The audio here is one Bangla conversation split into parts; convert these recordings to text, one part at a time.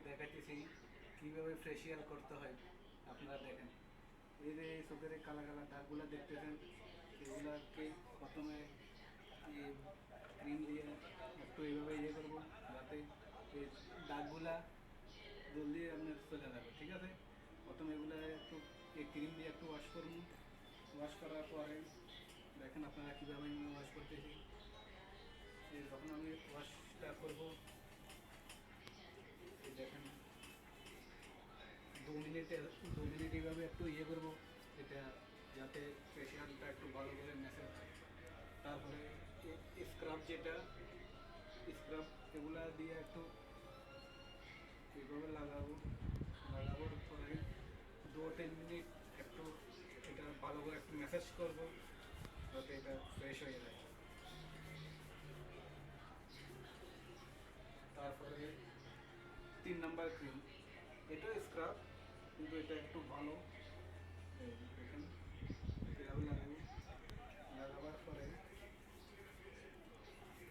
দেখাইতেছি কীভাবে ফেসিয়াল করতে হয়। আপনারা দেখেন, এই যে চোখের কালা কালা দাগগুলো দেখতেছেন, এগুলাকে প্রথমে ক্রিম দিয়ে একটু এইভাবে করবো, যাতে এই দাগগুলা জলদি আপনার চলে যাবে। ঠিক আছে, প্রথমে এগুলো একটু এই ক্রিম দিয়ে একটু ওয়াশ করবো। ওয়াশ করার পরে দেখেন আপনারা কীভাবে আমি ওয়াশ করতেছি। যখন আমি ওয়াশটা করবো, এই দেখেন 2 মিনিট এইভাবে একটু করবো, এটা যাতে ফেসিয়ালটা একটু ভালো করে মেসেজ হয়। তারপরে স্ক্রাব, যেটা স্ক্রাব এগুলা দিয়ে একটু এইভাবে লাগাবোর পরে 2-3 মিনিট একটু এটা ভালো করে একটু ম্যাসাজ করবো, যাতে এটা ফ্রেশ হয়ে যায়। তারপরে 3 নাম্বার ক্রিম, এটাও স্ক্রাব কিন্তু এটা একটু ভালো। দেখেন এভাবে লাগাবার পরে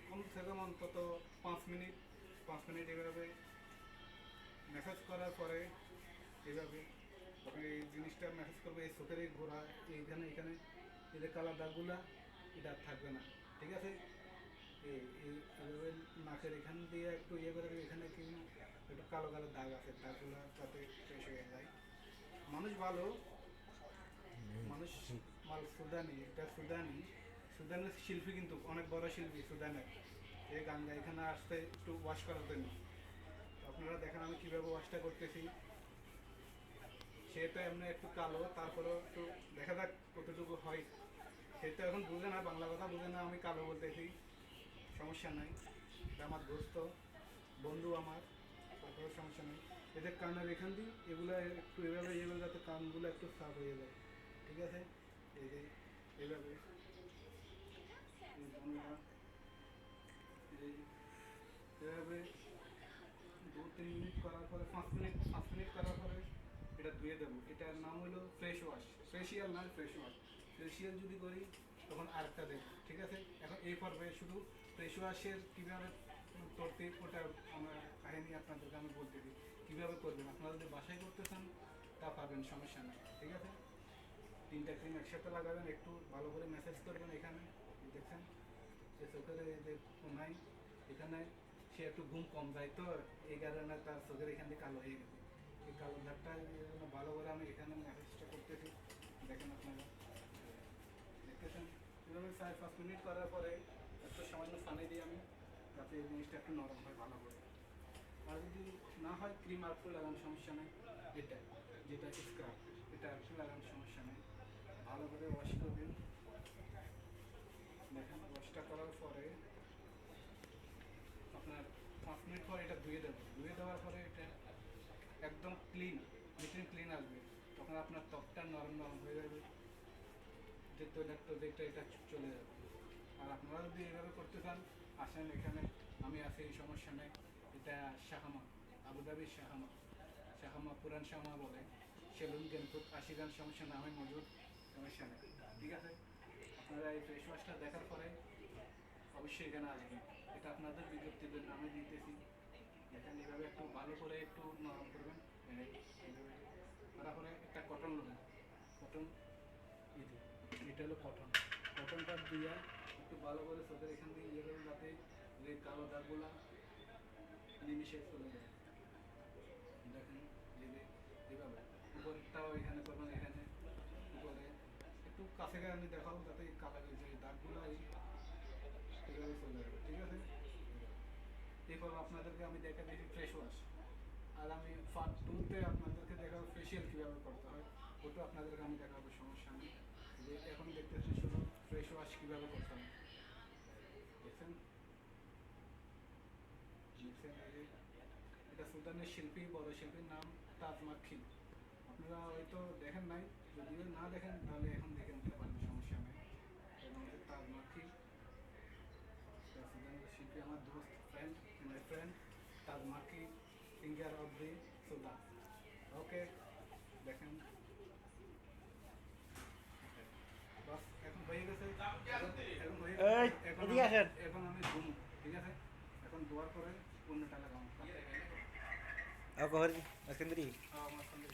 কমসে কম অন্তত 5 মিনিট এভাবে ম্যাসাজ করার পরে এইভাবে আপনি এই জিনিসটা ম্যাসাজ করবে। এই চোখের এই ঘোরা, এইখানে এখানে এদের কালা দাগগুলা এটা আর থাকবে না। ঠিক আছে, এইভাবে নাকের এখান দিয়ে একটু করে দেবে, এখানে কি একটু কালো কালো দাগ আছে, দাগগুলো যাতে শেষ হয়ে যায়। মানুষ ভালো, মানুষ মাল সুদানি, এটা সুদানের শিল্পী, কিন্তু অনেক বড় শিল্পী সুদানের। এই গাঙ্গা এখানে আসতে একটু ওয়াশ করার জন্য। আপনারা দেখেন আমি কীভাবে ওয়াশটা করতেছি। সেটা এমনি একটু কালো, তারপরেও একটু দেখা যাক কতটুকু হয়। সেটা এখন বুঝে না, বাংলা কথা বুঝে না, আমি কালো বলতেছি, সমস্যা নাই। এটা আমার দোস্ত, বন্ধু আমার, তারপরে সমস্যা নেই। এদের কানের এখান দিয়ে এগুলো একটু এভাবে যাতে কানগুলো একটু সাফ হয়ে যায়। ঠিক আছে, এই যে এইভাবে এভাবে 2-3 মিনিট করার পরে 5 মিনিট করার পরে এটা ধুয়ে দেবো। এটার নাম হলো ফ্রেশ ওয়াশ, ফেসিয়াল নয়, ফ্রেশ ওয়াশ। ফেসিয়াল যদি করি তখন আরেকটা দেবো। ঠিক আছে, এখন এই পর্বে শুধু ফ্রেশ ওয়াশের কীভাবে করতে, ওটা আমার কাহিনি আপনাদেরকে আমি বলতে দিই কীভাবে করবেন। আপনারা যদি বাসায় করতে চান তা পারবেন, সমস্যা নেই। ঠিক আছে, 3টা ক্রিম একসাথে লাগাবেন, একটু ভালো করে ম্যাসেজ করবেন। এখানে দেখছেন যে চোখের যে কোনায় এখানে সে একটু ঘুম কম যায়, তো এই কারণে তার চোখের এখান থেকে কালো হয়ে গেছে। এই কালো দাগটা ভালো করে আমি এখানে ম্যাসেজটা করতেছি। দেখেন আপনারা দেখতেছেন, এভাবে 4-5 মিনিট করার পরে একটু সামান্য পানি দিই আমি, যাতে এই জিনিসটা একটু নরম হয় ভালো করে। আর যদি না হয় ক্রিম আর একটু লাগানোর সমস্যা নেই। এটা যেটা স্ক্রাব, এটা একটু লাগানোর সমস্যা নেই। ভালো করে ওয়াশ করবেন। দেখেন ওয়াশটা করার পরে আপনার 5 মিনিট পর এটা ধুয়ে দেবেন। ধুয়ে দেওয়ার পরে এটা একদম ক্লিন আসবে। তখন আপনার ত্বকটা নরম নরম হয়ে যাবে, যে তৈলাক্ত যেটা এটা চলে যাবে। আর আপনারা যদি এভাবে করতে চান, আসেন এখানে, আমি আছি, এই সমস্যা নেই। এটা শাহামা, আবুধাবির শাহামা পুরান শাহামা বলে, সেলুন গেমপুর 80 গান, সমস্যা না, আমি মজুদ, সমস্যা নেই। ঠিক আছে, আপনারা এই ফেস ওয়াশটা দেখার পরে অবশ্যই এখানে আসবেন। এটা আপনাদের বিজ্ঞপ্তির জন্য আমি দিতেছি। দেখেন এভাবে একটু ভালো করে একটু নরম করবেন। এইভাবে তারপরে একটা কটন নেবেন, কটন এটা হলো কটনটা দিয়ে একটু ভালো করে চোখের এখান দিয়ে করবেন, যাতে যে কালো দাগগুলা নিমিশে চলে যায়। দেখেন এইভাবে উপরটাও এখানে করবেন, এখানে উপরে একটু কাছে গিয়ে আমি দেখাবো, যাতে কালো যে দাগগুলো এইভাবে চলে যাবে। ঠিক আছে, এরপর আপনাদেরকে আমি দেখা দেখি ফ্রেশ ওয়াশ। আর আমি পার্ট 2-তে আপনাদেরকে দেখাবো ফেসিয়াল কীভাবে করতে হয়, ওটা আপনাদেরকে আমি দেখাবো, সমস্যা নেই। যে এখন দেখতেছি শুধু ফ্রেশ ওয়াশ কীভাবে করতে হয়। দেখছেন এটা সুদানের শিল্পী, বড় শিল্পীর নাম তাজ মাখি। আপনারা হয়তো দেখেন নাই, যদিও না দেখেন তাহলে এখন দেখে নিতে পারেন, সমস্যা নেই। তাজ মাখি সুদানের শিল্পী, আমার দোস্ত, মাই ফ্রেন্ড তাজ মাখি, সিঙ্গার অফ দি সুদান। ওকে, দেখেন বাস এখন হয়ে গেছে। এখন হয়ে গেছে, এখন আমি ঘুমো। ঠিক আছে, এখন দোয়ার পরে অন্যটা লাগাবো। ଆଉ କହରି କେନ୍ଦ୍ରୀ ହଁ, আমার সঙ্গে